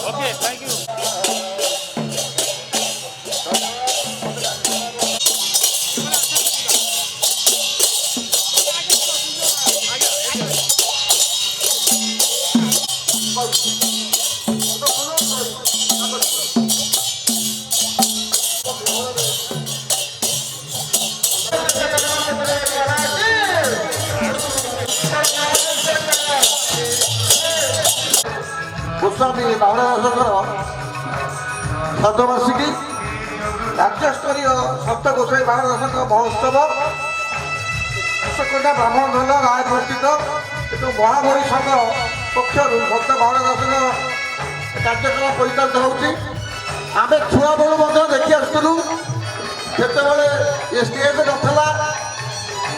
Okay, thank you. Goswami बावड़ा शतवार्षिकी राज्य स्तरीय सप्त गोसाई बावड़ा महोत्सव कुशकोटा ब्राह्मण धन राय प्रस्थित महाभरी संघ पक्ष भक्त बावड़ा कार्यक्रम परिचालित होती आम छुआ बेलू देखी आसलु से स्टेज नथला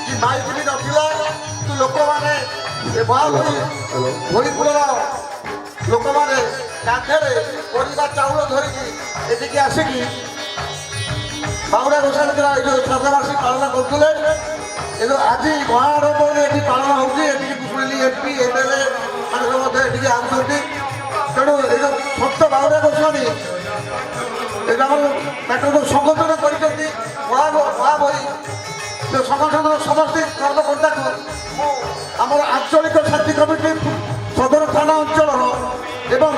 कि माइक भी नथिला कि लोक मैंने भोईपुर लोक मैंने कांधे परिवा चाउल धरिकी एटिकी आसिकी बावड़ा गोसाई जो श्राद्धवार्षिक पालन करते आज महाआडम्बर ये पालन होती शुणी एमपी एमएलए मैंने आसुँच तेणु ये जो भक्त बावड़ा गोस्वामी जो संगठन कर महाभरी जो संगठन समस्त कर्मकर्ता को आम आंचलिक शांति कमिटी सदर थाना अंचल एवं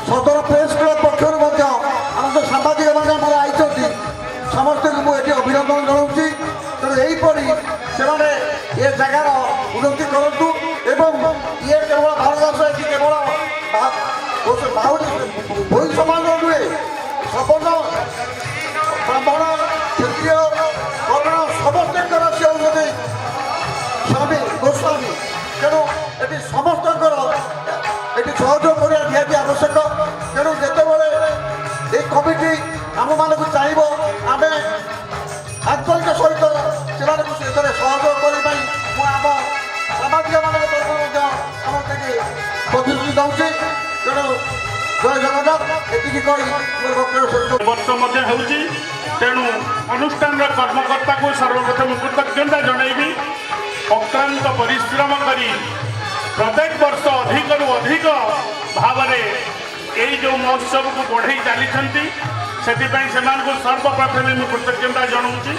सदर प्रेस क्लब पक्षर आम जो सांबादिक मैंने आई समस्त को मुझे अभिनंदन जनाऊँगी तेणु यहीपरी से ये जगार उन्नति करूँ एवं ये केवल भारतवर्ष ये केवल भोई समाज नुहे सपन ब्राह्मण क्षत्रिय वर्ण समस्त से होती स्वामी गोस्वामी तेणु ये समस्त ये सहयोग करने निहती आवश्यक तेणु जितेबाला ये कमिटी आम मानक चाहिए आम आंतरिक सहित से सहयोग करने आम सामाजिक मान तरफ प्रतिश्रुति दूसरी तेणु जय जगन्नाथ ये वर्ष तेणु अनुष्ठान कर्मकर्ता को सर्वप्रथम कृतज्ञता जनइबी अक्रांत परिश्रम कर प्रत्येक वर्ष अधिक अधिक भाव में जो महोत्सव को बढ़ई चली से सर्वप्रथम मुझे कृतज्ञता जनाऊँगी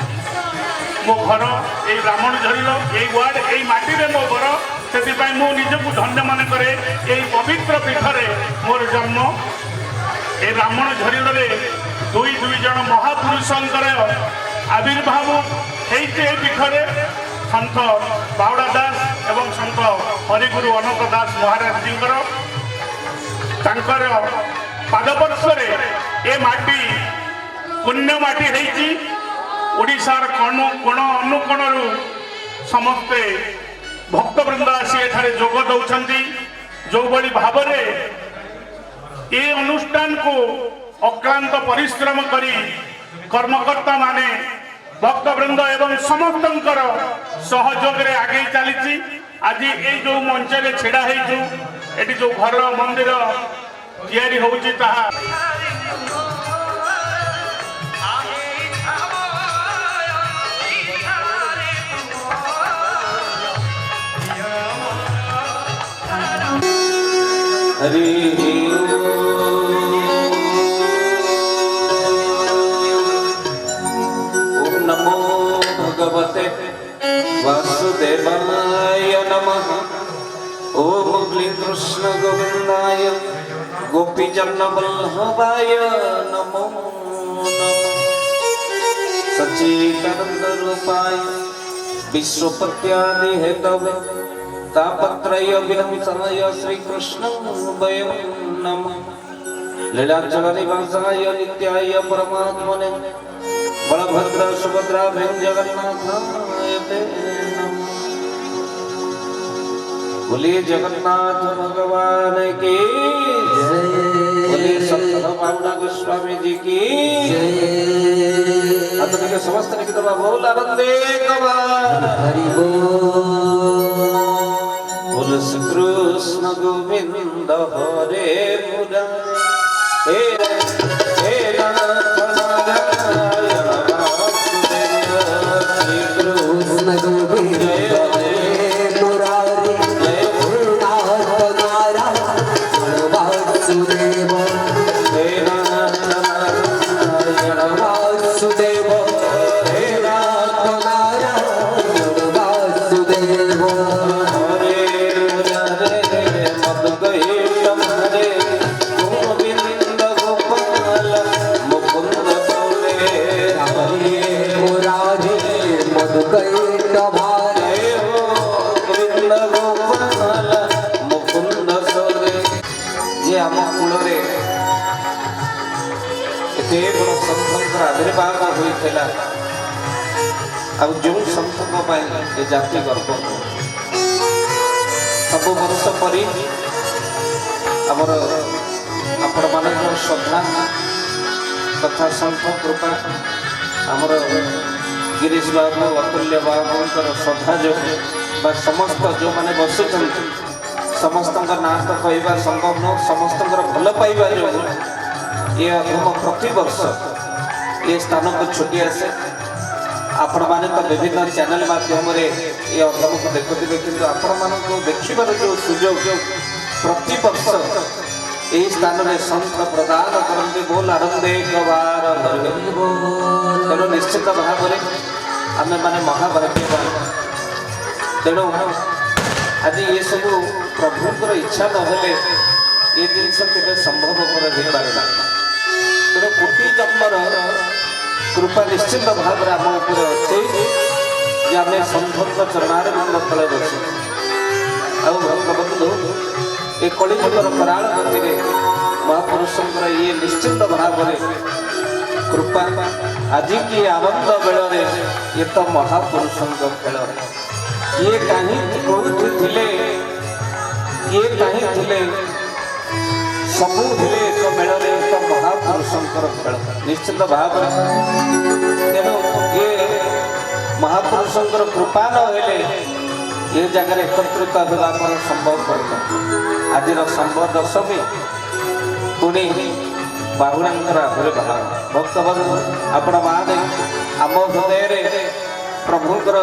मो घर ये ब्राह्मण झरील ये वार्ड ये माटी में मो घर से निजक धन्य मन करे यही पवित्र पीठरे मोर जन्म ये ब्राह्मण झरील दुई दुई जन महापुरुषंकर आविर्भाव होते पीठरे सन्थ बावड़ा दास एवं सन्थ हरिगुरु अनंत दास महाराज जी पादपर्श ए माटी पुण्य माटी होती ओडिशार कोण अनुकोण समस्ते भक्तवृंद आसी एठारे जोग दौरान जो बड़ी भाव ये अनुष्ठान को अक्लांत परिश्रम करी कर्मकर्ता माने भक्तवृंद एवं समस्त सहयोग रे आगे चली आज ये जो मंच रे छिड़ा है जो घर मंदिर तैयारी होउची ताहा हरि ओम नमो भगवते वासुदेवाय नमः। ओम श्री कृष्ण गोविंदाय गोपीजन वल्लभाय नमो नमः। सच्चिदानंद रूपाय विश्वपत्यादि हेतवे तापत्रय विनाशाय श्री कृष्ण वयं नमः। लीलाचल निवासाय नित्याय परमात्मने बलभद्र सुभद्रा जगन्नाथाय ते नमः। बोलिए जगन्नाथ भगवान की जय। बोलिए संत बाबा गोस्वामी जी की जय। आदरणीय समस्त निकित बोल आनंदे कबार हरि बोल। श्री कृष्ण गोविंद हरे मुरारे हे नाथ नारायण वासुदेव। श्री कृष्ण गोविंद हरे मुरारे हे नाथ नारायण वासुदेव। हे नाथ नारायण वासुदेव। हे नाथ नारायण वासुदेव। आविर्भाव होता जो संतों जाति गर्व सब वर्ष पर आपण मान श्रद्धा तथा संत कृपा आमर गिरीश बाबू अतुल्य बाबू श्रद्धा जो समस्त जो मैंने बसुं समस्त ना तो कहवा संभव न समस्त भल पाइबा जो ये अधम प्रति वर्ष ये स्थान को छुट्टी आसे आपण माने तो विभिन्न चैनल माध्यम रे ये अधम को देखुथिबे किंतु आपण मान को देखिबार जो सुयोग प्रति वर्ष ये स्थान में संत प्रदान करते बोल आनंदे कबार तेणु निश्चित भाव में आम मैंने महाभाग्यवान। तेणु आज ये सब प्रभुंर इच्छा न ये जिनस के संभवपर हो पारे ना। तेणु कोटि जन्मर कृपा निश्चित भाव में आम उपर अच्छे आम संभव चरणार तले बस भक्तबंधु ये कलिजुगर कराल गति महापुरुषंकर ये निश्चित भाव में कृपा आज की आनंद बेल ये तो महापुरुषों खेल ये कहीं कौटी थे ये कहीं थे सबू थे एक मेल तो महापुरुषों खेल निश्चित भाव तेणु ये महापुरुषों कृपा न ये जगह एकत्रित होगा संभव कर आज संभव दशमी पुणी बाहुड़ांकर आविर्भाव भक्तबंधु आपण माने आम हृदय प्रभुंकर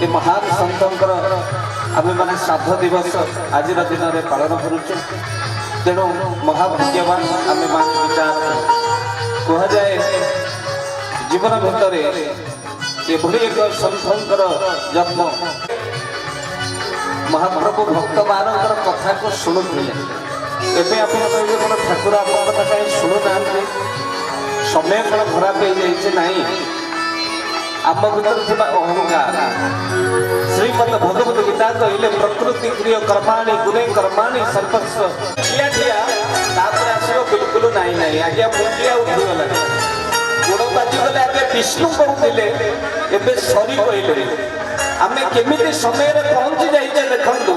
ये महान संतर आम मैंने श्राद्ध दिवस आज दिन में पालन करुचु। तेणु महाभाग्यवान आम मान विचार कह जाए जीवन भितर ये एक संतर जन्म महाप्रभु भक्त मान कथा को शुणुले एवं आप कौन ठाकुर आप कहीं शुणुना समय कौन खराब हो जाए आम भर अहंकार श्रीमद भगवत गीता कहले प्रकृति क्रिय कर्माणी गुणे कर्माणी सर्वस्व ठिया ठिया आसो बिल्कुल नाई नाई आज्ञा मुंडिया उठीगला गोड़ बाजिगले आगे विष्णु कहते एवं सरी कहले आम केमी समय पहुंची जाइए देखु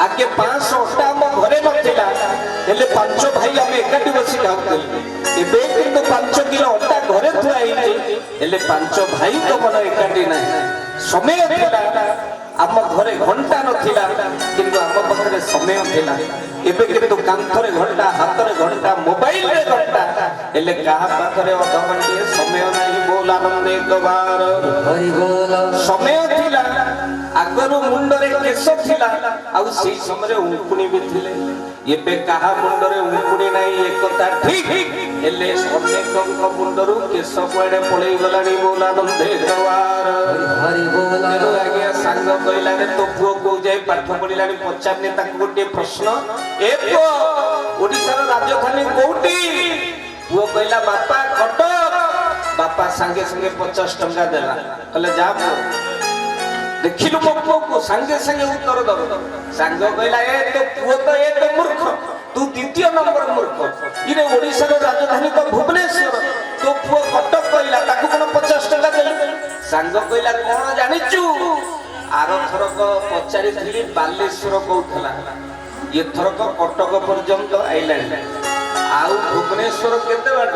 आगे 500 अटा आम घरे नाला 5 भाई आम एकाठी बस खाऊल एवं 5 किलो अटा घरे थुआई 5 भाई तो मन एकाठी ना समय आम घरे घंटा नाला कि आम पाखे समय था एवं कांथरे घंटा हाथ घंटा मोबाइल घंटा हेले क्या पाखे अधघंटे समय ना बोल आनंदे कबार समय आगर मुंडरे केश थिला आउ से समय उंकुणी भी थिले ଏବେ କାହା ମୁଣ୍ଡରେ ଉଙ୍କୁଣି ନାହିଁ ଏକଥା ଠିକ ହେଲେ ଅନେକଙ୍କ ମୁଣ୍ଡରୁ କେଶ କୁଆଡେ ପଳେଇ ଗଲାଣି ବୋଲା ନନ୍ଦେ ଆଜ୍ଞା ସାଙ୍ଗ କହିଲାରେ ତୋ ପୁଅ କୋଉ ଯାଇ ପାଠ ପଢିଲାଣି ପଚାରିନି ତାକୁ ଗୋଟିଏ ପ୍ରଶ୍ନ ଏ ପୁଅ ଓଡିଶାର ରାଜଧାନୀ କୋଉଠି ପୁଅ କହିଲା ବାପା କଟକ ବାପା ସାଙ୍ଗେ ସାଙ୍ଗେ 50 ଟଙ୍କା ଦେଲା କହିଲେ ଯା ପୁଅ ଦେଖିଲୁ ମୋ ପୁଅକୁ ସାଙ୍ଗେ ସାଙ୍ଗେ ଉତ୍ତର ଦବ ସାଙ୍ଗ କହିଲା ଏ ତୋ ପୁଅ ତ ଏକ ମୂର୍ଖ ତୁ ଦ୍ୱିତୀୟ ନମ୍ବର ମୂର୍ଖ ଇରେ ଓଡିଶାର ରାଜଧାନୀ ତ ଭୁବନେଶ୍ୱର ତୋ ପୁଅ କଟକ କହିଲା ତାକୁ କଣ 50 ଟଙ୍କା ଦେଲୁ ସାଙ୍ଗ କହିଲା କଣ ଜାଣିଛୁ ଆରଥରକ ପଚାରିଥିଲି ବାଲେଶ୍ୱର କହୁଥିଲା ଏଥରକ କଟକ ପର୍ଯ୍ୟନ୍ତ ଆଇଲାଣି ଆଉ ଭୁବନେଶ୍ୱର କେତେ ବାଟ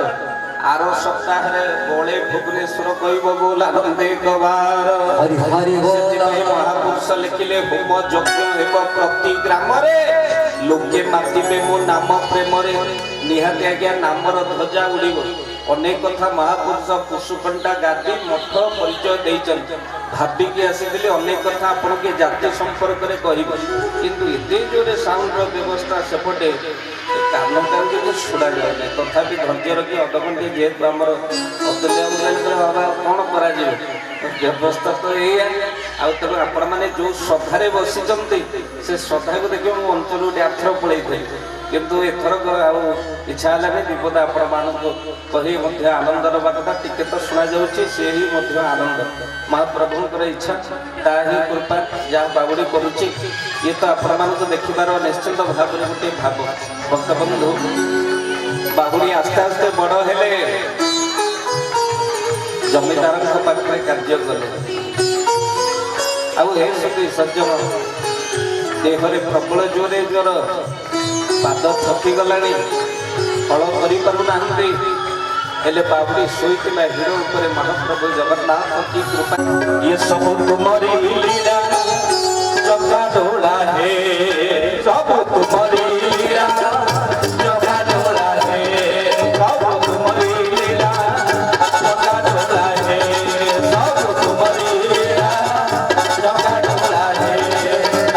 आरो सप्ताह बड़े भुवनेश्वर महापुरुष लिखिले होम यज्ञ प्रति ग्राम लोके मातिबे मो नाम प्रेम निहाती आज्ञा नामर ध्वजा उड़ब अनेक कथा महापुरुष कुशुकंटा गादी मठ परिचय देइछन भाबिकी आसीले अनेक कथा आपण के जाति संपर्क रे कहिबो किंतु एते जोरे साउंड रो व्यवस्था सेपटे कान कान को सुड़ा जाए तथापि धैर्य रखी अधघंटे जेहेतु आम अतुल्य बाबा कौन कर व्यवस्था तो ये तेणु आपण मैंने जो श्रद्धारे बसी से श्रद्धा को देखिए मुझे अंचल गोटे आथर पड़े किंतु एथर इच्छा है विपद आपण मानक कही आनंदर बार्ता टिके तो शुणा जाऊँगी सी ही आनंद महाप्रभुंर इच्छा ता ही कृपा जहाँ बाबुड़ी करुच्ची ये तो आपण मानक देखिबार निश्चित भाव गोटे भाव भक्तबंधु बाहुड़ी आस्ते आस्ते बड़ हेले जमीदार पाखे कार्य कले आती सज्जन देहरे प्रबल जोरे ज्वर पाद थकी गला हल कर बाबुड़ी शोता हिरो उपर महाप्रभु जगन्नाथ की कृपा ये सब तुमरी लीला जगा ढोला है सब तुमरी लीला जगा ढोला है सब तुमरी लीला जगा ढोला है सब तुमरी लीला जगा ढोला है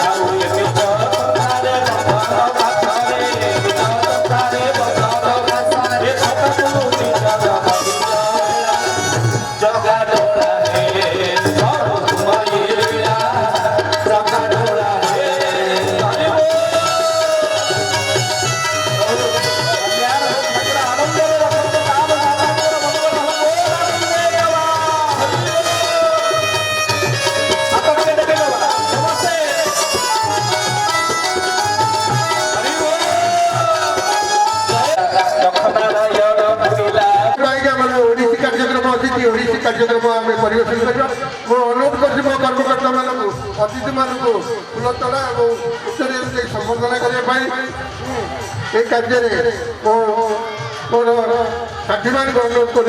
आउ ये बिचारे ये सब तुमरी जगा ढोला है सब तुमरी लीला जगा ढोला है ओडिसी कार्यक्रम आम परिवेशन करवा मो अनुरोध कर कर्मकर्ता मानक अतिथि मानक फुलतोड़ा और उत्तरीय संबर्धना करने कार्य मोर साथी मान अनुरोध कर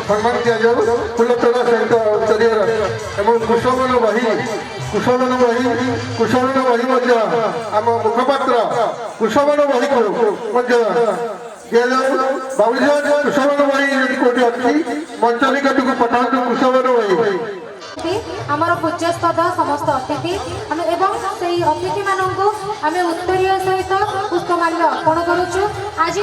सम्मान दि जाऊ फुलतोड़ा सहित उत्तरीय एवं कुशलन बही आम मुखपात्र कुशलन बही को बाबुली कुशलन बही कौटी अच्छी मंच निकट को पठातु कुशलन बही आमर पूज्यस्पद समस्त अतिथि एवं से अतिथि मानक आम उत्तरीय सहित पुष्पमाल्य अर्पण करुचु आज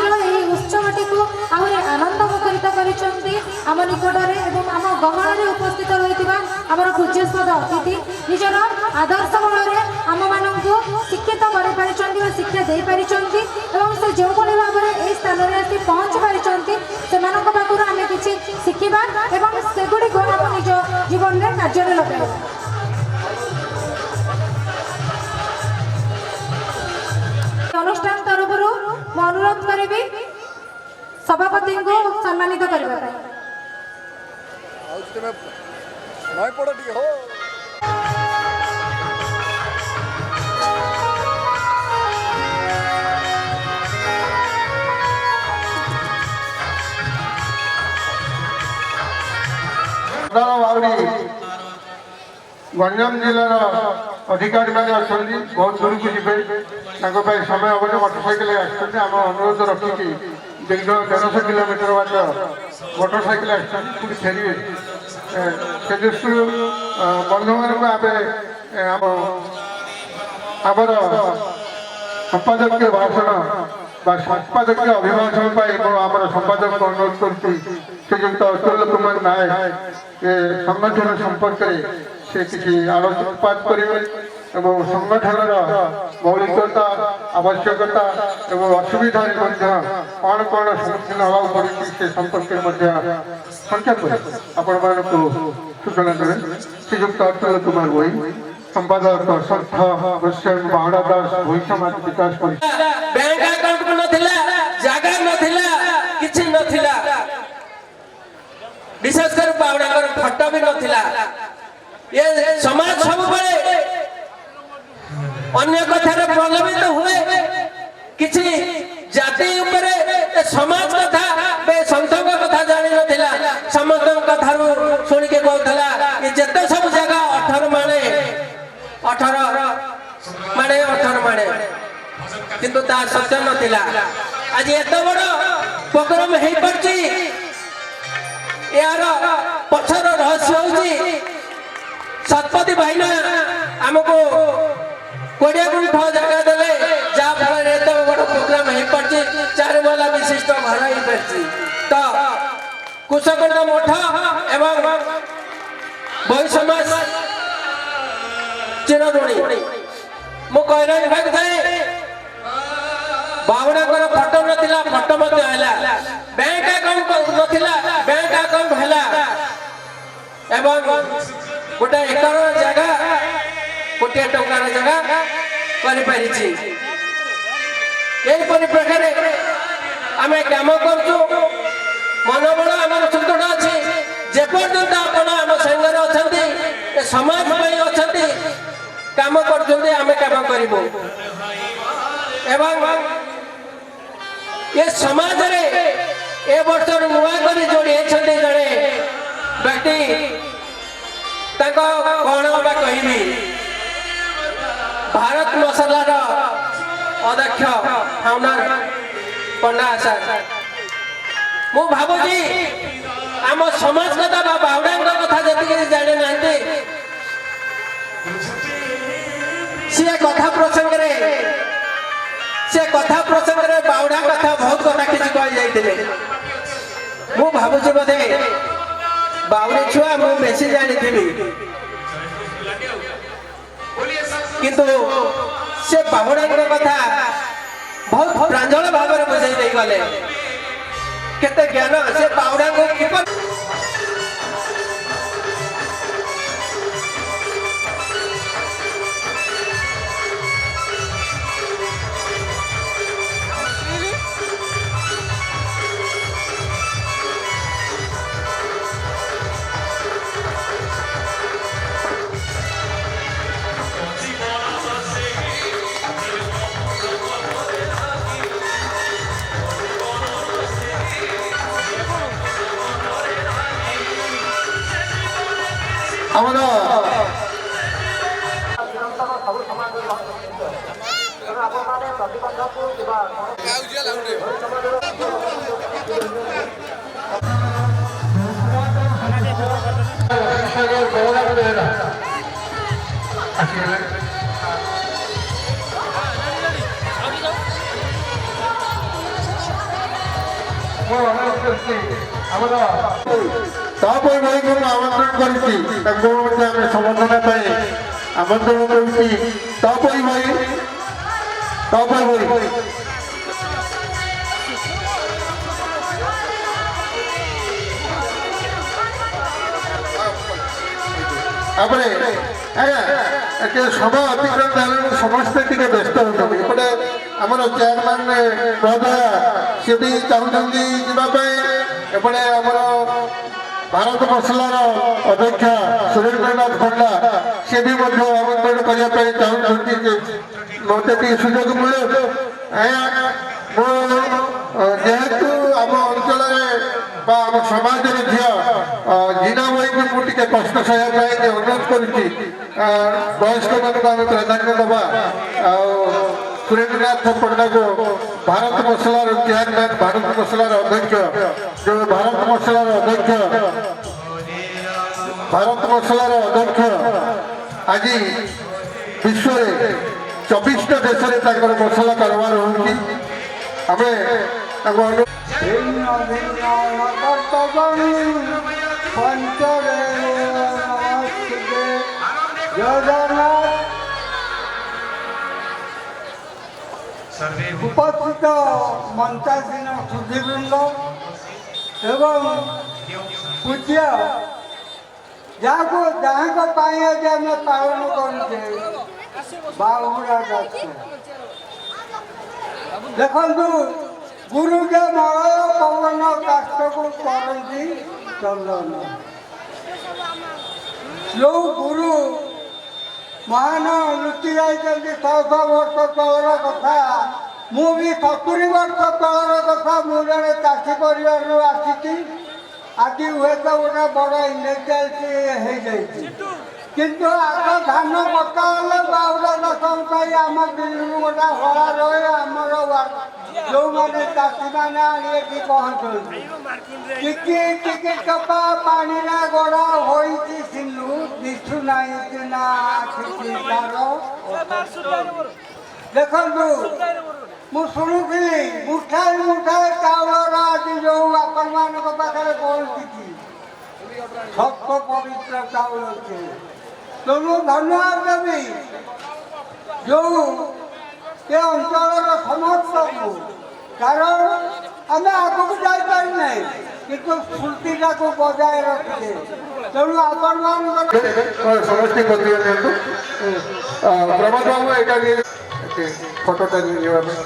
उत्सवटी को आहरी आनंद मुखरित करम निकट में आम गहन उपस्थित रही आमर पूज्यस्पद अतिथि निजर आदर्श बल आम मानक शिक्षित कर शिक्षा दे पारि से जो भाव में यह स्थान में आसी पहुँची पारि से पाखर आम कि शिखा और सेगुड़ी आम निज जीवन में कार्य लगे अनुष्ठान तरफ अनुरोध करी सभापति को सम्मानित करने गंजाम जिलार अधिकारी मैंने अच्छा बहुत दूर को जी समय हम मोटरसाइकिल आम अनुरोध रखिकी 150 किलोमीटर बाट मोटरसाइकिल फेरवे से दृष्टि बंधु मान ଆମର ସମ୍ପାଦକୀୟ ଭାଷଣ ବା ସମ୍ପାଦକୀୟ ଅଭିଭାଷଣ ପାଇଁ ମୁଁ ଆମର ସମ୍ପାଦକଙ୍କୁ ଅନୁରୋଧ କରୁଛି ଶ୍ରୀଯୁକ୍ତ ଅତୁଲ କୁମାର ନାୟକ ଏ ସଂଗଠନ ସମ୍ପର୍କରେ ସେ କିଛି ଆଲୋକପାତ କରିବେ ଏବଂ ସଂଗଠନର ମୌଳିକତା ଆବଶ୍ୟକତା ଏବଂ ଅସୁବିଧାରେ ମଧ୍ୟ କ'ଣ କ'ଣ ସମ୍ମୁଖୀନ ହେବାକୁ ପଡ଼ୁଛି ସେ ସମ୍ପର୍କରେ ମଧ୍ୟ ସଂକ୍ଷେପ ଆପଣମାନଙ୍କୁ ସୂଚନା ଦେବେ ଶ୍ରୀଯୁକ୍ତ ଅତୁଲ କୁମାର ଭୋଇ संपादक संस्थ गोस्वामी बावड़ा दास भोई समाज विकास परिषद बैंक अकाउंट को नथिला जागा नथिला किछि नथिला विशेष कर बावड़ा कर फोटो भी नथिला ये समाज सब बड़े अन्य कथार प्रलंबित हुए किछि जाति ऊपर समाज कथा बे संतों कथा जानि नथिला समस्त कथा सुन के कहथला कि जते सब जगह 18 माने किंतु तार सत्य नथिला आज एत बड़ प्रोग्राम हे पड़ची यार पछर रहस्य होची सतपति भाईना हमको 20 गुंठ जगह देले जा फल एत बड़ प्रोग्राम हे पड़ची 4 माला विशिष्ट घर हे पड़ची तो कुशकंड मठ एवं भोई समाज चिरऋणी मु कहरानी भाग थाए बावड़ा कर फोटो नथिला फोटो मते हैला बैंक अकाउंट नथिला बैंक अकाउंट हैला एवं गोटे एकर जगह कोटी टंकार जगह करि परिछि एई परिप्रकार आमे काम करछु मनोबल हमर सुदृढ़ अछि जे पर्यंत आपण हम संगर अछंती ए समाज पई अछंती काम करछंती आमे काम करिबो एवं ये समाज रे ए वर्ष नुआ करी जोड़ी छंती जणे व्यक्ति ताको कोन बा कहिबी भारत मसला रो अध्यक्ष फाउंडर पंडा आचार्य मु भाबुजी आम समाज कथा बा बावड़ा कथा जति जाने नांती से कथा प्रसंग रे बावड़ा कथा बहुत कथा किछि कहि जाइतिले मु भाबुजी बदे बावड़ी छुआ मु बेसी जानि थिबी किंतु से बावड़ा कथा बहुत प्रांजल भाव में बुझाई दे गले केते ज्ञान से बावड़ा को किपर हमारा तापर भाई को आमंत्रण करी समर्थन आमंत्रण करी तापर भाई अपने सभा अतिक्रम समस्ते टे व्यस्त होते एपटे आमर चेयरमैन महोदय सी भी चाहते एपटे आमर भारत मसलार अध्यक्ष सुरेंद्रनाथ पंडा सी भी आमंत्रण करने चाहते मत सुजोग मिले जेहेतु आम अंचल आम समाज झील जीना भाई को मुझे कष्ट सहया अनुरोध करुच्ची वयस्क मान आम प्राधान्य दबा सुरेंद्रनाथ पंडा को भारत मसलार चेयरमैन भारत मसलार अध्यक्ष जो भारत मसलार अध्यक्ष ଆଜି ବିଶ୍ୱରେ 24ଟା ଦେଶରେ ତାଙ୍କର ମସଲା କାରବାର ହେଉଛି। ଆମେ ତାଙ୍କୁ ଭିନ୍ନ ଭିନ୍ନ କର୍ତ୍ତବ୍ୟ ପଞ୍ଚରେ ନମସ୍ତେ ଜଗନ୍ନାଥ। ଉପସ୍ଥିତ ମଞ୍ଚାସୀନ ସୁଧୀବୃନ୍ଦ ଏବଂ ପୂଜ୍ୟ ଯାହାଙ୍କ ପାଇଁ ଆଜି ଆମେ ପାଳନ କରୁଛେ ବାହୁଡ଼ା ଯାତ୍ରା। ଦେଖନ୍ତୁ, ଗୁରୁ ଯେ ମଳୟ ପବନ କାଷ୍ଟକୁ କରନ୍ତି ଚନ୍ଦନ। ଯେଉଁ ଗୁରୁ ମହାନ ଲୁଚି ଯାଇଛନ୍ତି 100 ବର୍ଷ ତଳର କଥା, ମୁଁ ବି 70 ବର୍ଷ ତଳର କଥା। ମୁଁ ଜଣେ ଚାଷୀ ପରିବାରରୁ ଆସିଛି। ଆଜି ହୁଏତ ଗୋଟେ ବଡ଼ ଇଣ୍ଡଷ୍ଟ୍ରିଆଲିଷ୍ଟ ହେଇଯାଇଛି, କିନ୍ତୁ ଆଗ ଧାନ କଟା ହେଲେ ବାହୁଡ଼ା ଦଶମ ପାଇଁ ଆମ ଦିଲ୍ଲୀରୁ ଗୋଟେ ହଳା ରହେ। ଆମର ଯେଉଁମାନେ ଚାଷୀମାନେ ଆଣି ଏଠି ପହଞ୍ଚନ୍ତି, ଟିକେ ଟିକେ ଟପା ପାଣିରେ ଗଡ଼ା ହୋଇଛି ସିଲୁ ଦିଶୁ ନାହିଁ ସିନା ତାର। ଦେଖନ୍ତୁ, ମୁଁ ଶୁଣୁଥିଲି ମୁଠାଏ ମୁଠାଏ ଚାଉଳର ଆଜି ଯେଉଁ ଆପଣମାନଙ୍କ ପାଖରେ ପହଞ୍ଚିଛି, ସତ ପବିତ୍ର ଚାଉଳ ଅଛି। ତେଣୁ ଧନ୍ୟବାଦ ଦେବି ଯେଉଁ ଏ ଅଞ୍ଚଳର ସମସ୍ତଙ୍କୁ, କାରଣ ଆମେ ଆଗକୁ ଯାଇପାରିନାହିଁ, କିନ୍ତୁ ସ୍ମୃତିଟାକୁ ବଜାୟ ରଖିଛେ। ତେଣୁ ଆପଣମାନଙ୍କର ସମସ୍ତେ ପ୍ରତିଭା ନିଅନ୍ତୁ। ପ୍ରମୋଦ ବାବୁ ଏଇଟା ଫଟୋଟା ନେବା ପାଇଁ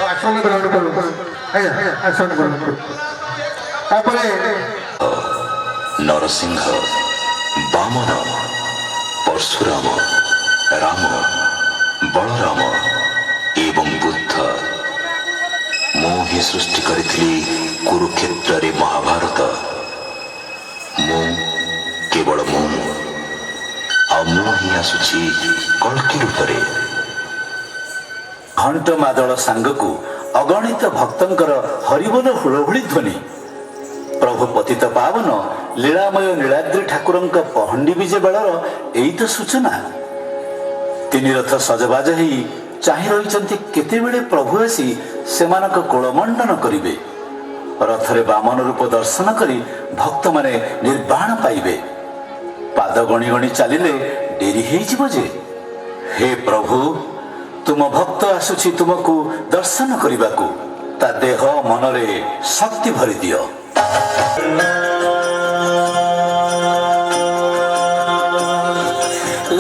ଆସନ ଗ୍ରହଣ କରନ୍ତୁ। ଆଜ୍ଞା ଆସନ ଗ୍ରହଣ କରନ୍ତୁ। ତାପରେ ନରସିଂହ, ବାମନ, ପରଶୁରାମ, ରାମ, ବଳରାମ ଏବଂ ବୁଦ୍ଧ, ମୁଁ ହିଁ ସୃଷ୍ଟି କରିଥିଲି କୁରୁକ୍ଷେତ୍ରରେ ମହାଭାରତ। ମୁଁ କେବଳ ମୁଁ, ଆଉ ମୁଁ ହିଁ ଆସୁଛି କଳ୍କି ରୂପରେ। ଘଣ୍ଟ ମାଦଳ ସାଙ୍ଗକୁ ଅଗଣିତ ଭକ୍ତଙ୍କର ହରିବୋଲ ହୁଳହୁଳି ଧ୍ୱନି। ପ୍ରଭୁ ପତିତ ପାବନ ଲୀଳାମୟ ନୀଳାଦ୍ରି ଠାକୁରଙ୍କ ପହଣ୍ଡି ବିଜେ ବେଳର ଏଇ ତ ସୂଚନା। ତିନି ରଥ ସଜବାଜ ହେଇ ଚାହିଁ ରହିଛନ୍ତି କେତେବେଳେ ପ୍ରଭୁ ଆସି ସେମାନଙ୍କ କୋଳମଣ୍ଡନ କରିବେ। ରଥରେ ବାମନ ରୂପ ଦର୍ଶନ କରି ଭକ୍ତମାନେ ନିର୍ବାଣ ପାଇବେ। ପାଦ ଗଣି ଗଣି ଚାଲିଲେ ଡେରି ହେଇଯିବ ଯେ। ହେ ପ୍ରଭୁ, ତୁମ ଭକ୍ତ ଆସୁଛି ତୁମକୁ ଦର୍ଶନ କରିବାକୁ। ତା ଦେହ ମନରେ ଶକ୍ତି ଭରି ଦିଅ।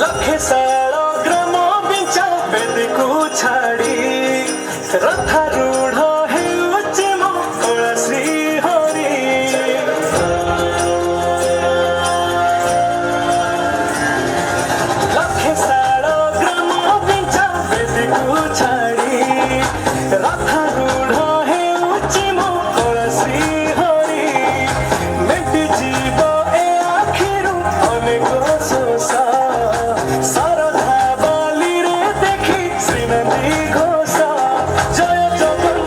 ଲକ୍ଷେ ଶାଳ ଗ୍ରାମ ବିଞ୍ଚା ବେଦୀକୁ ଛାଡ଼ି ରଥାରୂଢ଼ ହେଉଛି ମୋ କଳା ଶ୍ରୀ ହରି। ଲକ୍ଷେ ଶାଳ ଗ୍ରାମ ବିଞ୍ଚା ବେଦୀକୁ ଛାଡ଼ି ରଥାରୂଢ଼ ହେଉଛି ମୋ କଳା ଶ୍ରୀ ହରି। ମେଣ୍ଟି ଯିବ ଏ ଆଖିରୁ ଅନେକ ଶୋଷ, ଶରଧା ବାଲିରେ ଦେଖି ଶ୍ରୀନନ୍ଦୀ ଘୋଷ। ଜୟ ଜଗନ୍ନାଥ।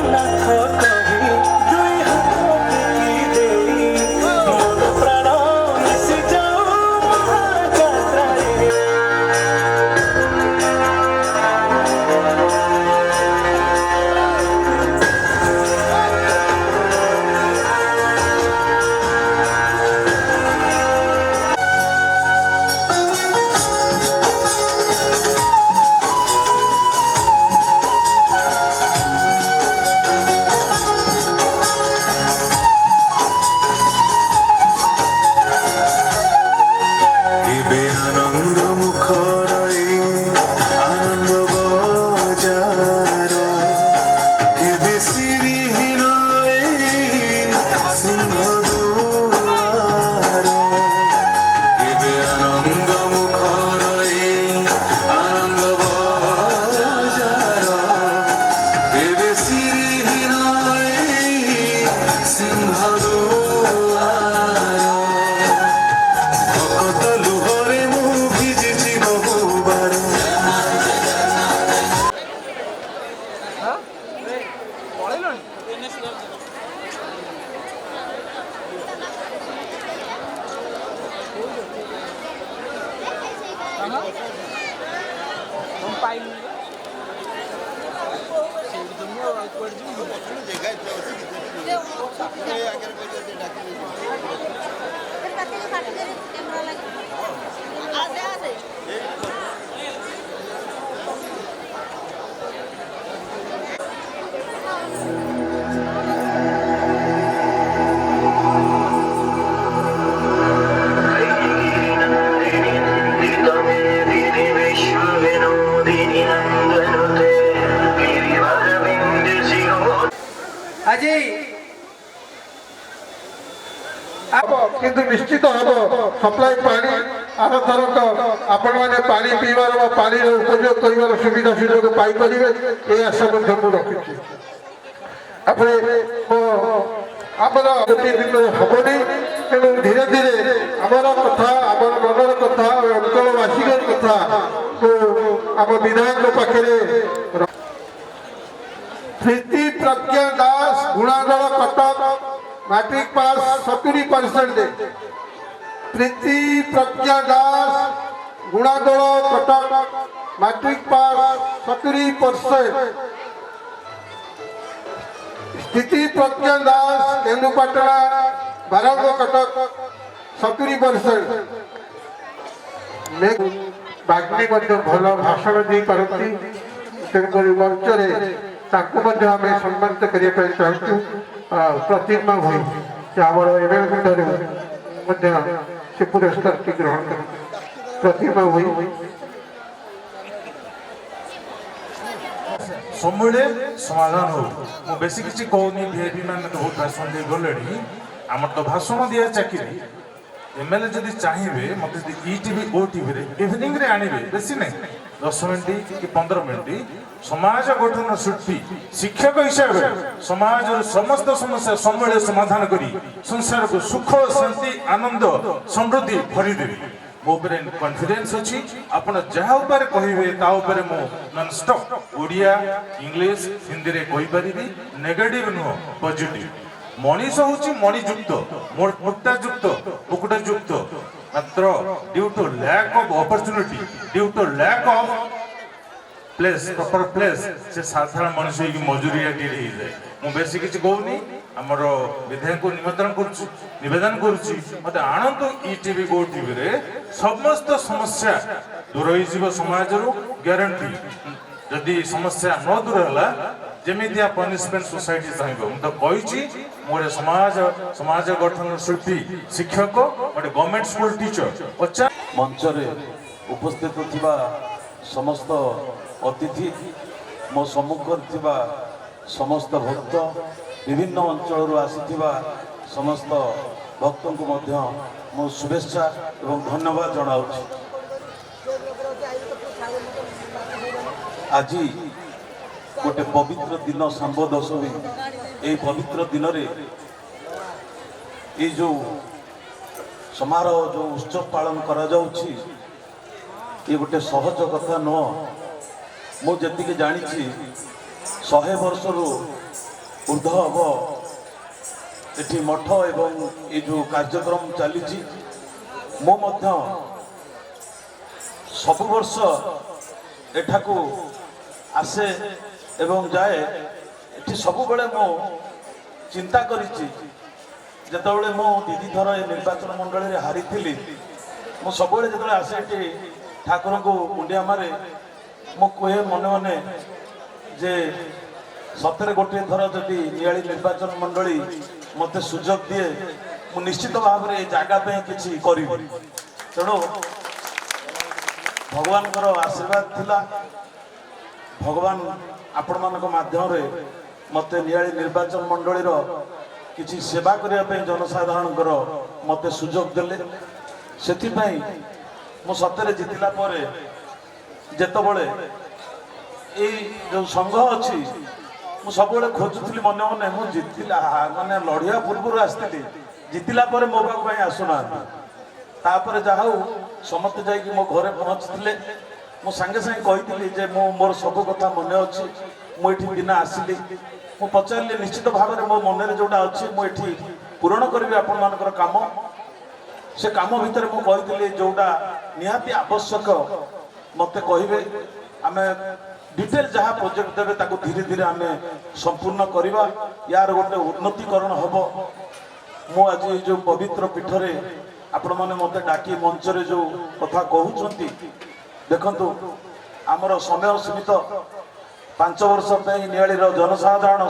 ଆଜି ହବ କିନ୍ତୁ ନିଶ୍ଚିତ ହବ ସପ୍ଲାଇ ପାଣି ଆରଥରକ ଆପଣମାନେ ପାଣି ପିଇବାର ବା ପାଣିର ଉପଯୋଗ କରିବାର ସୁବିଧା ସୁଯୋଗ ପାଇପାରିବେ ଏ ଆଶା ମଧ୍ୟ ମୁଁ ରଖିଛି। ତାପରେ ଆମର ଗୋଟିଏ ଦିନରେ ହବନି, ତେଣୁ ଧୀରେ ଧୀରେ ଆମର କଥା, ଆମର ମନର କଥା, ଅଞ୍ଚଳବାସୀଙ୍କ କଥା ଆମ ବିଧାୟକ ପାଖରେ ପ୍ରୀତି ପ୍ରଜ୍ଞା ଦାସ ଗୁଣାଗଳ କଟକ मैट्रिक पास 70%। प्रीति प्रज्ञा दास गुणागल कटक मैट्रिक पास 70%। स्थिति प्रज्ञा दास केन्दुपाटना बारंग कटक 70%। बाग्नी भल भाषण दे पारती, तेणुक मंच आम सम्मानित करने चाहूँ। प्रतिमा हुई आमर से पुरस्कार की ग्रहण कर प्रतिमा हुई सबुले समाधान हो। मु बेसी किसी कहूनी वीआईपी मैंने तो बहुत भाषण दे गले आम तो भाषण दिया चाकरी एमएलए जदि चाहिए मत ईटीवी ओटीवी इवनिंग रे आनिबे बेसी नहीं 10 मिनिट कि 15 मिनिट समाज गठन शिल्पी शिक्षक हिसाब से समाज समस्त समस्या सम्मेलन समाधान करी संसार को सुख शांति आनंद समृद्धि भरीदेवी मो कॉन्फिडेंस अच्छी आपण जहाँ उपर कहे ता उपर मो non stop Odia English Hindi रे कहि परिबी नेगेटिव नुह पॉजिटिव मनीष होची मणियुक्त मुक्तायुक्त मुकुटयुक्त मात्र due to lack of opportunity due to lack of place proper place से साधारण मनुष्य की मजूरिया टी जाए मु बेसी किसी कहूनी आमर विधायक को निमंत्रण नवेदन करुच्ची मत आणतु ईटीवी गो टीवी रे समस्त समस्या दूर हो समाज ग्यारंटी जदि समस्या न दूर है जमीदिया पनिशमेंट सोसाइटी चाहिए मुझे तो कही मोरे समाज गठन शिल्पी शिक्षक गोटे गवर्नमेंट स्कूल टीचर अच्छा मंच उपस्थित थिबा समस्त अतिथि मो सम्मुखर थिबा समस्त भक्त विभिन्न अंचल आसीथिबा समस्त भक्तों को मध्य मो शुभेच्छा एवं धन्यवाद जनाऊँ। आज गोटे पवित्र दिन सांब दशमी ये पवित्र दिन रे ये जो समारोह जो उत्सव पालन करा जाउछि ये गोटे सहज कथा नुह मु जी जानी 100 वर्ष ऊर्ध हम ये मठ एवं ये जो कार्यक्रम चली मो सब वर्ष एठाकू आसे एवं जाए ये सब बड़े मो चिंता करिछि जेतबेले मो दीदी थर निर्वाचन मंडल रे हारी थी मु सब जो आसे ठाकुर को मुंडिया मारे मु कहे मने मने जे सतरे गोटे थर जदि नियाली निर्वाचन मंडली मत सुजोग दिए मु निश्चित भाव में जगह किसी करी तेणु भगवान आशीर्वाद थिला भगवान आपण मान माध्यम मत नियाली निर्वाचन मंडली किसी सेवा करने जनसाधारण मत सुजोग देले से मु सतरे जितला जेतबले जो संघ अच्छी मु सब खोजुली मन मन मु जितला माने लड़िया पूर्व आसती जितला मो पाख आसुना तापर जहा समस्ते जाकि मो घरे पहुँचते मु सांगे सांगे कही जे मो मोर सब कथा मन अच्छी ମୁଁ ଏଠି ଦିନ ଆସିଲି ମୁଁ ପଚାରିଲି ନିଶ୍ଚିତ ଭାବରେ ମୋ ମନରେ ଯୋଉଟା ଅଛି ମୁଁ ଏଠି ପୂରଣ କରିବି ଆପଣମାନଙ୍କର କାମ ସେ କାମ ଭିତରେ ମୁଁ କହିଥିଲି ଯୋଉଟା ନିହାତି ଆବଶ୍ୟକ ମୋତେ କହିବେ ଆମେ डिटेल जहाँ प्रोजेक्ट देवे ताको धीरे धीरे आम संपूर्ण करवा यार गोटे उन्नतीकरण हम मु आज जो पवित्र पीठरे आपण मैंने मत डाकी मंचरे जो कथा कहते देखु आमर समय सीमित 5 वर्ष नियाली जनसाधारण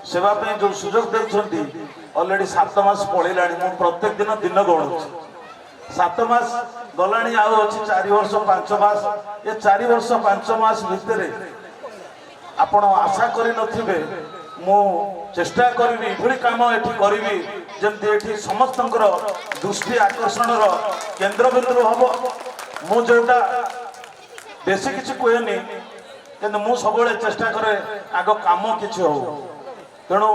सेवा जो सुजोग देते अलरेडी 7 मास पलैला मु प्रत्येक दिन दिन गणुची 7 मास गलाणी आउ अच्छी 4 वर्ष 5 मास ये 4 वर्ष 5 मास भितर आपण आशा करि नथिबे मु चेष्टा करी इभली काम एठी करी जमती एठी समस्तंकर दृष्टि आकर्षण केन्द्र बिंदु हम मु जोटा बेसी किसी कहेनी कि मु सब चेष्टा करे आग काम किसी हो तेणु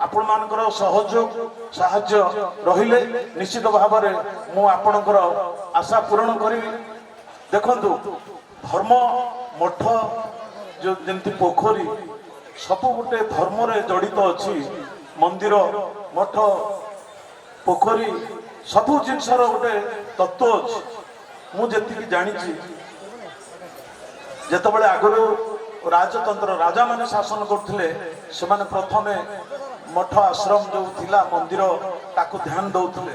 आपण मानकर सहयोग साहाय्य रहिले निश्चित भाव में मु आपणकर आशा पूरण करी देखंतु धर्म मठ जो जमती पोखरी सब गोटे धर्म रे जड़ित अच्छी मंदिर मठ पोखरी सबू जिनसर गोटे तत्व अच्छी मुझे जानी जितेबाला आगु राजतंत्र राजा माने शासन करते से प्रथमे मठ आश्रम जो थिला मंदिर ताकू ध्यान दौले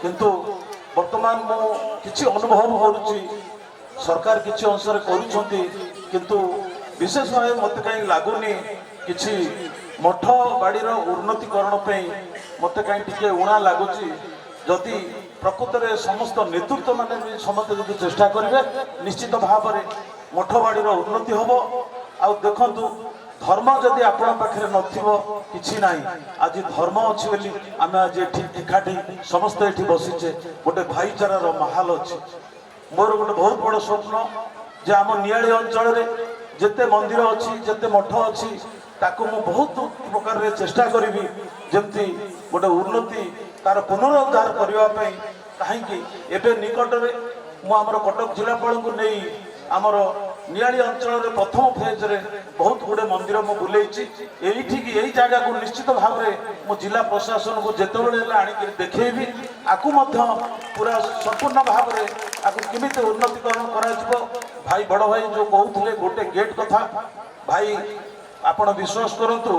किंतु वर्तमान मु किछि अनुभव करुछि सरकार किछि अंश करुछंती किंतु विशेष भाव मत कहीं लगुनि किछि मठ बाड़ीर उन्नतीकरण पे मत कहीं टिके उणा लगुच जदि प्रकृत में समस्त नेतृत्व माने भी समस्त जो चेष्टा करेंगे निश्चित भाव में मठ बाड़ीर उन्नति हम आ देखु धर्म जदि आपण पाखे नथि ना आज धर्म अच्छी बोली आम आज एकाठी समस्त ये बसीचे गोटे भाईचारार माहौल अच्छी मोर गोटे बहुत बड़ स्वप्न जे आम नियाली अंचल जिते मंदिर अच्छी जिते मठ अच्छी ताकू मु बहुत प्रकार रे चेष्टा करी जमती गोटे उन्नति तार पुनरुद्धार करने कहीं एवं निकट में मुझे कटक जिलापाल को नहीं आमर नियाली अंचल प्रथम फेज रे बहुत गुड़े मंदिर मु बुलेची यही जगह को निश्चित भाव में मु जिला प्रशासन को जितेबाला आणिक देखेबी आकु पूरा संपूर्ण भाव में आकु केमिति उन्नतीकरण करा भाई बड़ भाई जो कहते गोटे गेट कथा भाई आपण विश्वास करंतु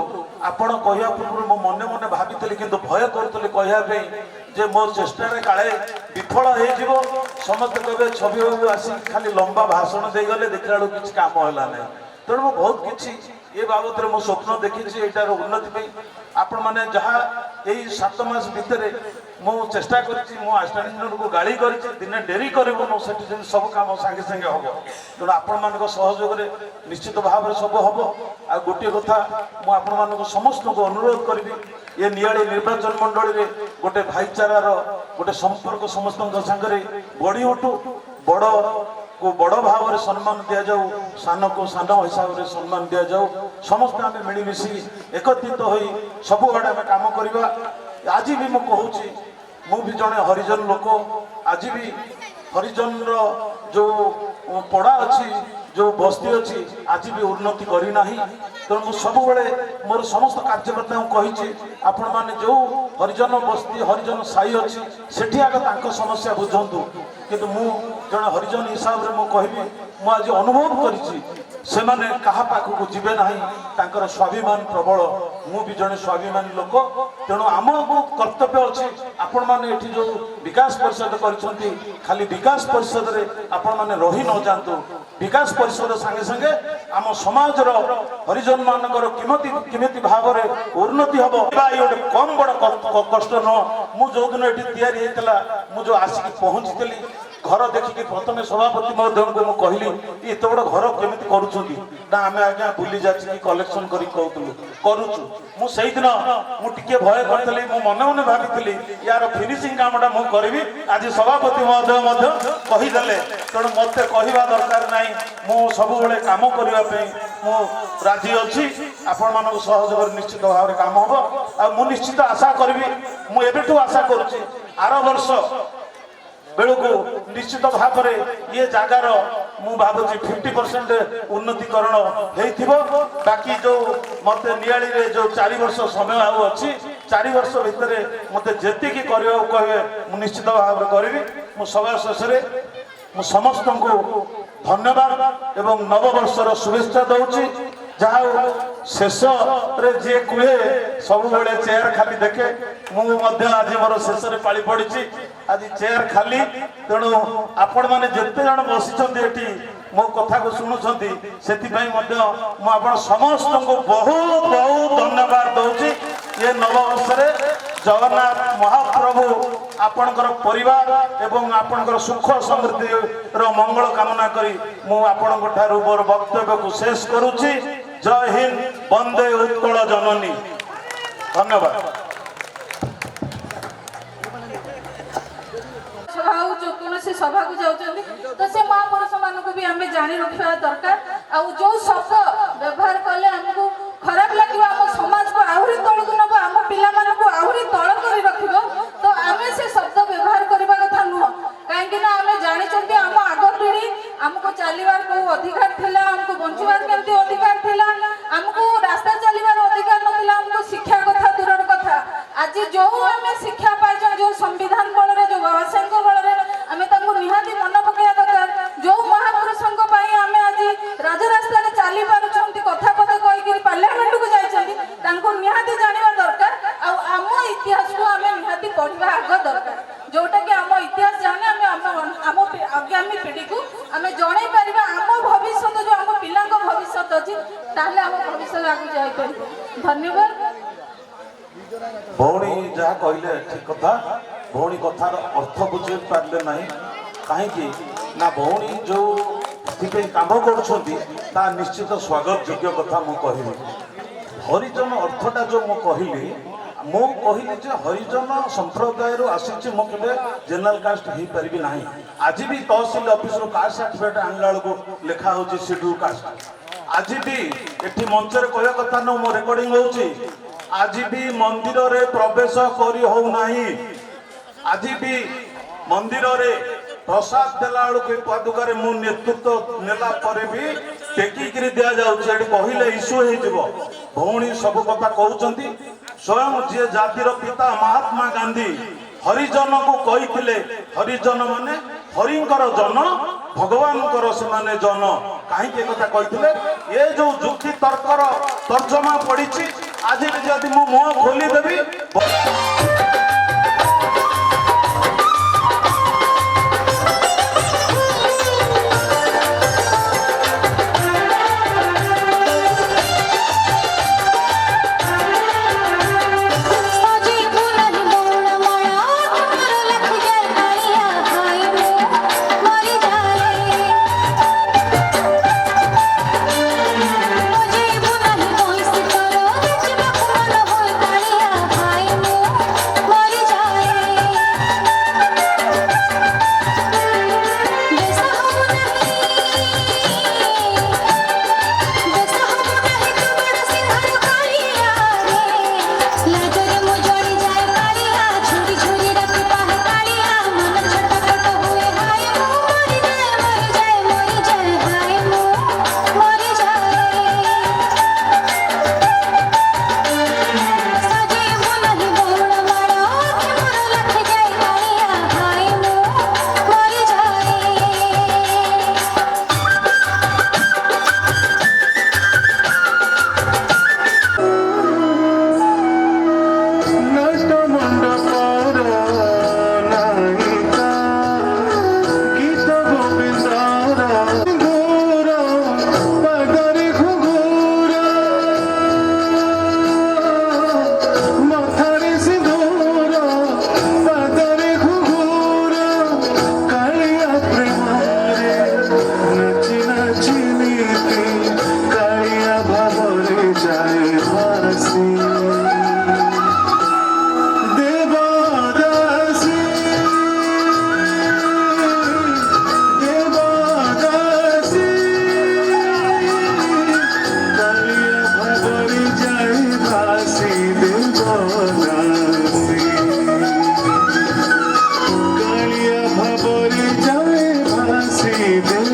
आपण कहया पूर्व मो मने मने भाबितली किंतु भय करतली कहया पे जे मो चेष्टा रे काले विफल हे जीवो समस्त कबे छवि बाबू आसी खाली लंबा भाषण दे गले देखला किछि काम होला नै तेणु मो बहुत किछि ए बाबत रे मो स्वप्न देखिछि एटार उन्नति पे आपण माने जहा एई 7 मास भितरे मो चेष्टा करिछि मो असिस्टेंट को गाली करिछि दिने डेरी करबो नो सेठी सब काम संगे संगे हबो तेणु आपण मानक सहयोग रे निश्चित भाव में सब हबो आ गोटे कथा मु आपण मानक समस्त को अनुरोध करबी ये नियाली निर्वाचन मंडली रे गोटे भाईचारार गोटे संपर्क समस्त संगे बढ़ी उठू बड़ को बड़ भाव में सम्मान दि जाऊ सान को सान हिसाब से सम्मान दि जाऊ समस्त आम मिलमिशी एकत्रित हो सब आड़े आम कम करवा आज भी मु कहूँ मु भी जड़े हरिजन लोक आज भी हरिजन जो पड़ा अच्छी जो बस्ती अच्छी आज भी उन्नति करना तेणु मुझे सब मोर समस्त कार्यकर्ता कही आपण मैंने जो हरिजन बस्ती हरिजन साई अच्छी सेठी आगे तांको समस्या बुझंतु किंतु मु जड़े हरिजन हिसाब से मुझे मु आज अनुभव करी से माने कहा पाखक जीवे ना तांकर स्वाभिमान प्रबल मु भी जड़े स्वाभिमानी लोक तेणु आम कर्तव्य अच्छी आपण मैंने ये जो विकास परिषद कर खाली विकास परिषद रे आपण मैंने रही न जातु विकास परिषद संगे संगे आम समाज हरिजन मानकर किमिति भाव में उन्नति हम गोटे कम बड़ कष्ट नुह मु जो दिन ये तैयारी होता मुझे आसिक पहुँची घर देखिए प्रथम सभापति महोदय को कहली एत बड़ घर केमी करुँना आम आज्ञा बुली जाची कलेक्शन करुचु मुझे मुझे भय करी मो मन मन भावी यार फिनिशिंग कामटा मुझे करी आज सभापति महोदय कहीदे तेणु मत कहवा दरकार ना मु सब कम करने मु राजी अच्छी आपण मान सहयोग निश्चित भाव में कम हम आ मु निश्चित आशा करी मुझे आशा करुँच आर वर्ष बेलू निश्चित भाव में ये जगार ମୁଁ ଭାବୁଛି 50% ଉନ୍ନତିକରଣ ହେଇଥିବ। ବାକି ଯୋଉ ମତେ ନିଆଳିରେ ଯୋଉ 4 ବର୍ଷ ସମୟ ଆଉ ଅଛି, 4 ବର୍ଷ ଭିତରେ ମତେ ଯେତିକି କରିବାକୁ କହିବେ ମୁଁ ନିଶ୍ଚିତ ଭାବରେ କରିବି। ମୁଁ ସଭା ଶେଷରେ ମୁଁ ସମସ୍ତଙ୍କୁ ଧନ୍ୟବାଦ ଏବଂ ନବବର୍ଷର ଶୁଭେଚ୍ଛା ଦଉଛି। ଯାହା ହଉ ଶେଷରେ ଯିଏ କୁହେ ସବୁବେଳେ ଚେୟାର ଖାଲି ଦେଖେ, ମୁଁ ମଧ୍ୟ ଆଜି ମୋର ଶେଷରେ ପାଳି ପଡ଼ିଛି, ଆଜି ଚେୟାର ଖାଲି। ତେଣୁ ଆପଣମାନେ ଯେତେ ଜଣ ବସିଛନ୍ତି ଏଠି ମୋ କଥାକୁ ଶୁଣୁଛନ୍ତି, ସେଥିପାଇଁ ମଧ୍ୟ ମୁଁ ଆପଣ ସମସ୍ତଙ୍କୁ ବହୁତ ବହୁତ ଧନ୍ୟବାଦ ଦଉଛି। ଏ ନବବର୍ଷରେ ଜଗନ୍ନାଥ ମହାପ୍ରଭୁ ଆପଣଙ୍କର ପରିବାର ଏବଂ ଆପଣଙ୍କର ସୁଖ ସମୃଦ୍ଧିର ମଙ୍ଗଳ କାମନା କରି ମୁଁ ଆପଣଙ୍କ ଠାରୁ ମୋର ବକ୍ତବ୍ୟକୁ ଶେଷ କରୁଛି। ଜୟ ହିନ୍ଦ, ବନ୍ଦେ ଉତ୍କଳ ଜନନୀ। ଧନ୍ୟବାଦ। କୌଣସି ସଭାକୁ ଯାଉଛନ୍ତି ତ ସେ ମହାପୁରୁଷ ମାନଙ୍କୁ ବି ଆମେ ଜାଣି ରଖିବା ଦରକାର। ଆଉ ଯୋଉ ଶବ୍ଦ ବ୍ୟବହାର କଲେ ଆମକୁ ଖରାପ ଲାଗିବ, ଆମ ସମାଜକୁ ଆହୁରି ତଳକୁ ନବ, ଆମ ପିଲାମାନଙ୍କୁ ଆହୁରି ତଳ କରି ରଖିବ, ତ ଆମେ ସେ ଶବ୍ଦ ବ୍ୟବହାର କରିବା କଥା ନୁହଁ। କାହିଁକି ନା ଆମେ ଜାଣିଛନ୍ତି ଆମ ଆଗ ପିଢି ଆମକୁ ଚାଲିବାର କୋଉ ଅଧିକାର ଥିଲା, ଆମକୁ ବଞ୍ଚିବାର କେମିତି ଅଧିକାର ଥିଲା, ଆମକୁ ରାସ୍ତା ଚାଲିବାର ଅଧିକାର ନଥିଲା, ଆମକୁ ଶିକ୍ଷା କଥା ଦୂରର କଥା। ଆଜି ଯୋଉ ଆମେ ଶିକ୍ଷା ପାଇଛ, ଯୋଉ ସମ୍ବିଧାନ ବଳରେ, ଯୋଉ ବାବାସାହେବଙ୍କ ବଳରେ ଆମେ ତାଙ୍କୁ ନିହାତି ମନେ ପକେଇବା ଦରକାର। ଯୋଉ ମହାପୁରୁଷଙ୍କ ପାଇଁ ଆମେ ଆଜି ରାଜରାସ୍ତାରେ ଚାଲି ପାରୁଛନ୍ତି, କଥା କଥା କହିକିରି ପାର୍ଲାମେଣ୍ଟକୁ ଯାଇଛନ୍ତି, ତାଙ୍କୁ ନିହାତି ଜାଣିବା ଦରକାର। ଆଉ ଆମ ଇତିହାସକୁ ଆମେ ନିହାତି ପଢିବା ଆଗ ଦରକାର, ଯୋଉଟା କି ଆମ ଇତିହାସ ଜାଣି ଆମେ ଆମ ଆଗାମୀ ପିଢିକୁ ଆମେ ଜଣେଇ ପାରିବା ଆମ ଭବିଷ୍ୟତ, ଯୋଉ ଆମ ପିଲାଙ୍କ ଭବିଷ୍ୟତ ଅଛି, ତାହେଲେ ଆମ ଭବିଷ୍ୟତ ଆଗକୁ ଯାଇପାରିବ। ଧନ୍ୟବାଦ। ଭଉଣୀ ଯାହା କହିଲେ ଠିକ କଥା। ଭଉଣୀ କଥାର ଅର୍ଥ ବୁଝି ପାରିଲେ ନାହିଁ, କାହିଁକି ନା ଭଉଣୀ ଯୋଉଥିପାଇଁ କାମ କରୁଛନ୍ତି ତାହା ନିଶ୍ଚିତ ସ୍ୱାଗତ ଯୋଗ୍ୟ କଥା ମୁଁ କହିବି। ହରିଜନ ଅର୍ଥଟା ଯୋଉ ମୁଁ କହିଲି ଯେ ହରିଜନ ସମ୍ପ୍ରଦାୟରୁ ଆସିଛି, ମୁଁ କେବେ ଜେନେରାଲ କାଷ୍ଟ ହେଇପାରିବି ନାହିଁ। ଆଜି ବି ତହସିଲ ଅଫିସରୁ କାଷ୍ଟ ସାର୍ଟିଫିକେଟ ଆଣିଲା ବେଳକୁ ଲେଖା ହଉଛି ସିଡ୍ୟୁଲ କାଷ୍ଟ। ଆଜି ବି ଏଠି ମଞ୍ଚରେ କହିବା କଥା ନୁହଁ, ମୋ ରେକର୍ଡିଂ ହଉଛି, ଆଜି ବି ମନ୍ଦିରରେ ପ୍ରବେଶ କରି ହଉନାହିଁ। ଆଜି ବି ମନ୍ଦିରରେ ପ୍ରସାଦ ଦେଲା ବେଳକୁ ପାଦୁକାରେ ମୁଁ ନେତୃତ୍ୱ ନେଲା ପରେ ବି ଟେକିକିରି ଦିଆଯାଉଛି। ଏଠି କହିଲେ ଇସ୍ୟୁ ହେଇଯିବ। ଭଉଣୀ ସବୁ କଥା କହୁଛନ୍ତି। ସ୍ୱୟଂ ଯିଏ ଜାତିର ପିତା ମହାତ୍ମା ଗାନ୍ଧୀ ହରିଜନକୁ କହିଥିଲେ, ହରିଜନ ମାନେ ହରିଙ୍କର ଜନ, ଭଗବାନଙ୍କର ସେମାନେ ଜନ। କାହିଁକି କଥା କହିଥିଲେ? ଏ ଯୋଉ ଯୁକ୍ତି ତର୍କର ତର୍ଜମା ପଡିଛି, ଆଜି ଯଦି ମୁଁ ମୁହଁ ଖୋଲିଦେବି कालिया भाबरी जाए भासी दिल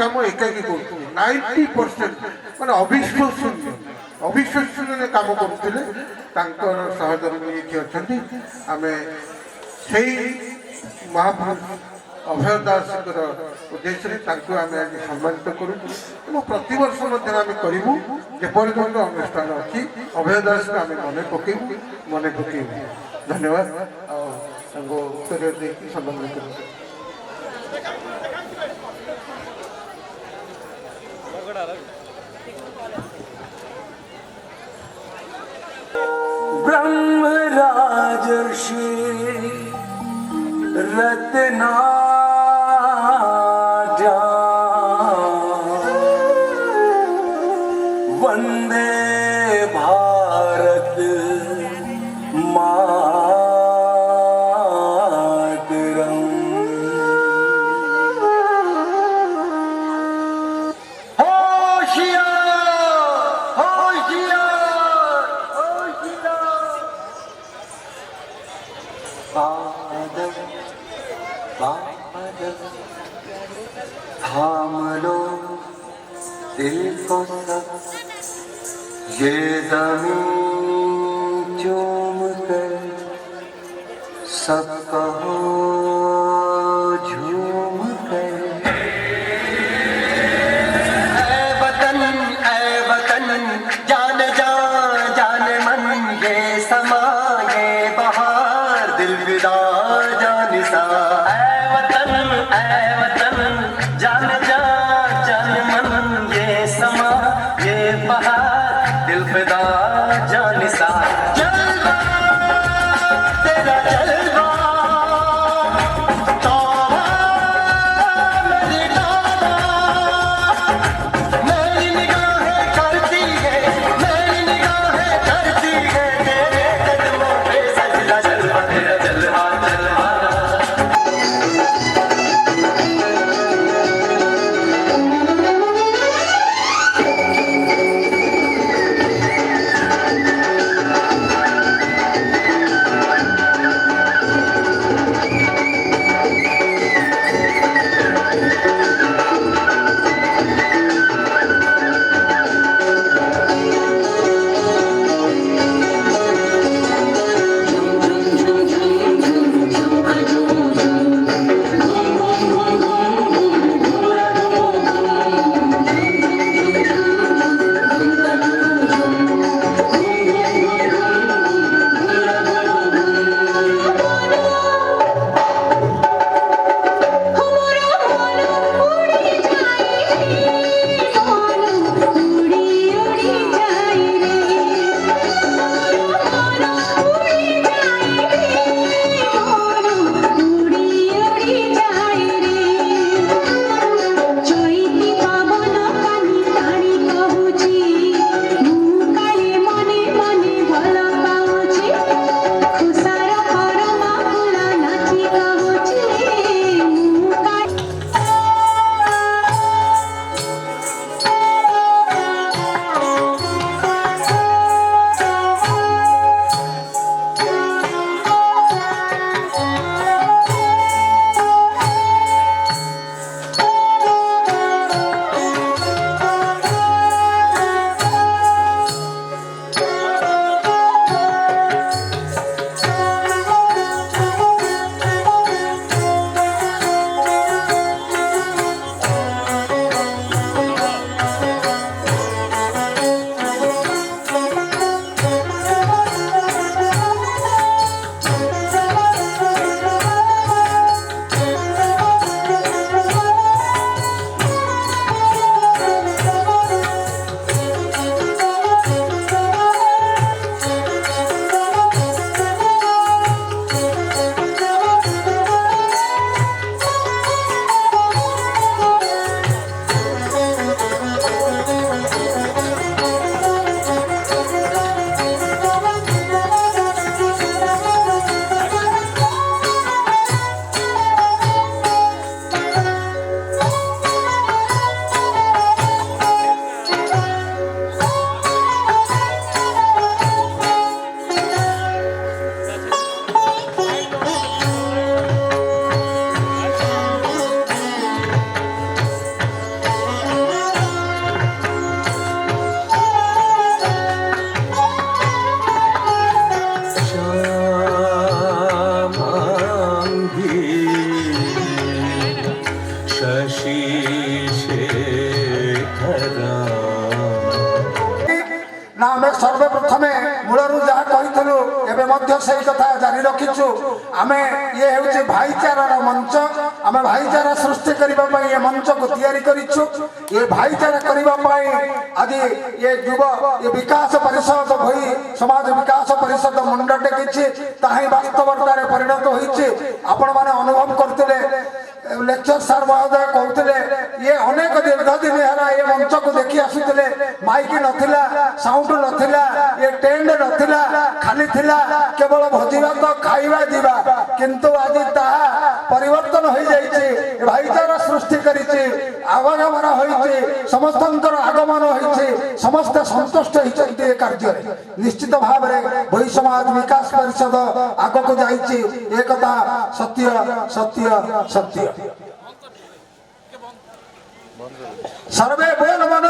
কাম একাকি করুଥିଲେ 90% মানে অবিଶ୍ୱସନୀୟ କାମ କରୁଥିଲେ ତାଙ୍କର ସହଧର୍ମୀ ଏଠି ଅଛନ୍ତି ଆମେ ସେଇ ମହାପୁରୁଷ ଅଭୟ ଦାସଙ୍କର ଉଦ୍ଦେଶ୍ୟରେ ତାଙ୍କୁ ଆମେ ଆଜି ସମ୍ମାନିତ କରୁ ଏବଂ ପ୍ରତିବର୍ଷ ମଧ୍ୟ ଆମେ କରିବୁ ଯେପର୍ଯ୍ୟନ୍ତ ଅନୁଷ୍ଠାନ ଅଛି ଅଭୟ ଦାସକୁ ଆମେ ମନେ ପକେଇବୁ ଧନ୍ୟବାଦ ଆଉ ତାଙ୍କୁ ଉତ୍ତର ଦେଇକି ସମ୍ମାନ କରୁ ब्रह्म राजर्षि रत्ना वंदे भारत मातरम। थाम लो दिल को सब ये ज़मीन चूम कर सब कहो झूम कर ऐ वतन जान जान मन ये समा ये बहार दिल विदा जान सा ऐ वतन जान जान मन ये समा ये बहार दिल फिदा जान सा जलवा तेरा जलवा तौबा मेरी तौबा मेरी निगाहें करती है तेरे कदमों पे सजदा जलवा तेरा जलवा जलवा से कथा जारी रखीचु आम ये हूँ भाईचारार मंच आम भाईचारा सृष्टि करने ये मंच को तैयारी करिछु ये भाईचारा करने आज ये युव ये विकास परिषद भई समाज विकास परिषद मुंड टेकी ताही वास्तवतार परिणत होती आपण मैंने अनुभव करते लेक्चर सार महोदय कहते ये अनेक दीर्घ दिन है ये मंच को देखी आसुले माइक नथिला साउंड नथिला ये टेंट नथिला खाली थिला केवल भोजी भात खाइबा जीवा किंतु आज ताहा परिवर्तन हो जाइए भाईचारा सृष्टि करिछि आवागमन होइछि समस्तंकर आगमन होइछि समस्त संतुष्ट होइछन्ति कार्य निश्चित भाव में भई समाज विकास परिषद आगक जाइछि एकता सत्य सत्य सत्य सर्वे बोल मन